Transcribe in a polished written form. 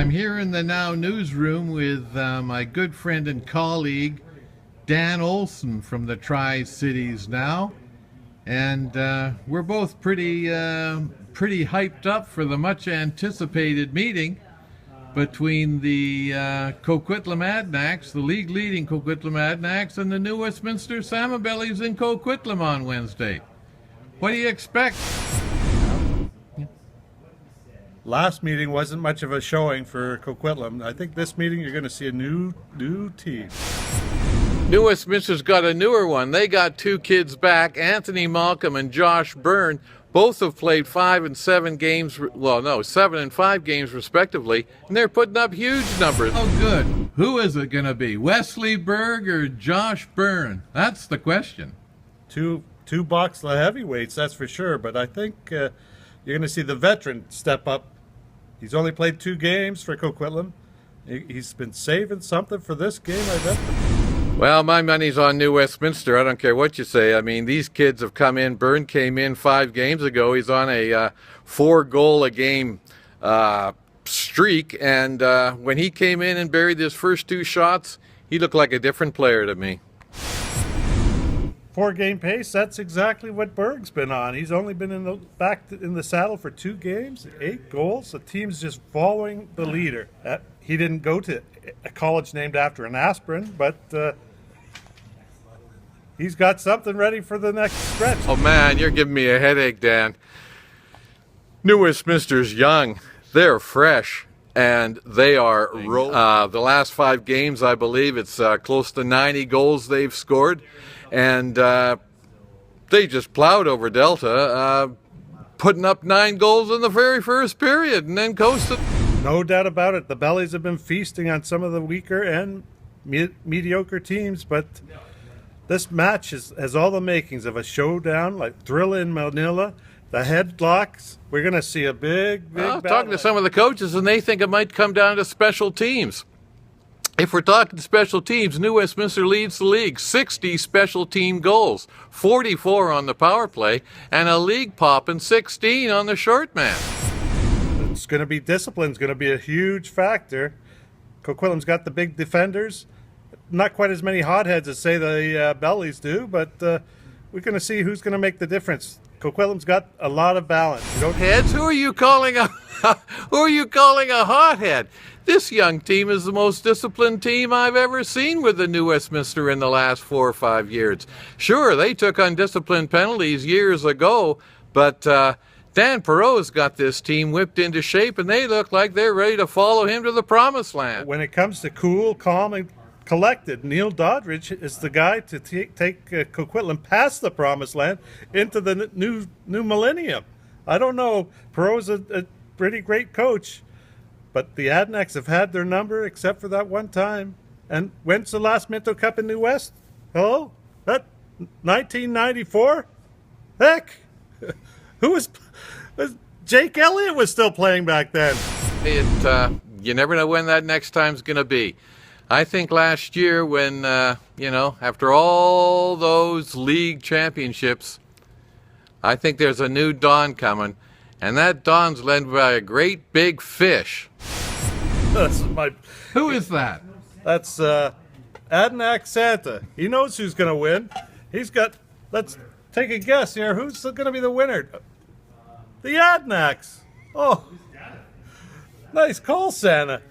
I'm here in the Now newsroom with my good friend and colleague, Dan Olson from the Tri-Cities Now. And we're both pretty hyped up for the much anticipated meeting between the Coquitlam Adnacs, the league-leading Coquitlam Adnacs, and the new Westminster Salmonbellies in Coquitlam on Wednesday. What do you expect? Last meeting wasn't much of a showing for Coquitlam. I think this meeting you're going to see a new team. New Westminster's got a newer one. They got two kids back, Anthony Malcolm and Josh Byrne. Both have played 5 and 7 games, 7 and 5 games respectively, and they're putting up huge numbers. Oh, good. Who is it going to be, Wesley Berg or Josh Byrne? That's the question. Two boxla heavyweights, that's for sure, but I think you're going to see the veteran step up. He's only played 2 games for Coquitlam. He's been saving something for this game, I bet. Well, my money's on New Westminster. I don't care what you say. I mean, these kids have come in. Byrne came in 5 games ago. He's on a 4-goal-a-game streak. And when he came in and buried his first 2 shots, he looked like a different player to me. 4-game pace, that's exactly what Berg's been on. He's only been back in the saddle for 2 games, 8 goals. The team's just following the leader. He didn't go to a college named after an aspirin, but he's got something ready for the next stretch. Oh, man, you're giving me a headache, Dan. New Westminster's young. They're fresh. And they are rolling. The last 5 games, I believe, it's close to 90 goals they've scored. And they just plowed over Delta, putting up 9 goals in the very first period and then coasted. No doubt about it. The Bellies have been feasting on some of the weaker and mediocre teams, but this match has all the makings of a showdown, like Thrill in Manila. The headlocks, we're going to see a big battle. Talking to some of the coaches, and they think it might come down to special teams. If we're talking special teams, New Westminster leads the league, 60 special team goals, 44 on the power play, and a league popping 16 on the short man. It's going to be discipline. It's going to be a huge factor. Coquitlam's got the big defenders. Not quite as many hotheads as, say, the Bellies do, but we're going to see who's going to make the difference. Coquitlam's got a lot of balance. Heads? Who are you calling a hothead? This young team is the most disciplined team I've ever seen with the New Westminster in the last 4 or 5 years. Sure, they took undisciplined penalties years ago, but Dan Perot's got this team whipped into shape, and they look like they're ready to follow him to the promised land. When it comes to cool, calm, and collected, Neil Doddridge is the guy to take Coquitlam past the promised land into the new millennium. I don't know. Perot's a pretty great coach, but the Adnacs have had their number except for that one time. And when's the last Minto Cup in New West? Hello? That 1994? Heck! Who was Jake Elliott was still playing back then. You never know when that next time's going to be. I think last year when, after all those league championships, I think there's a new dawn coming, and that dawn's led by a great big fish. Who is that? That's Adnac Santa. He knows who's going to win. Let's take a guess here. Who's going to be the winner? The Adnacs. Oh, nice call, Santa.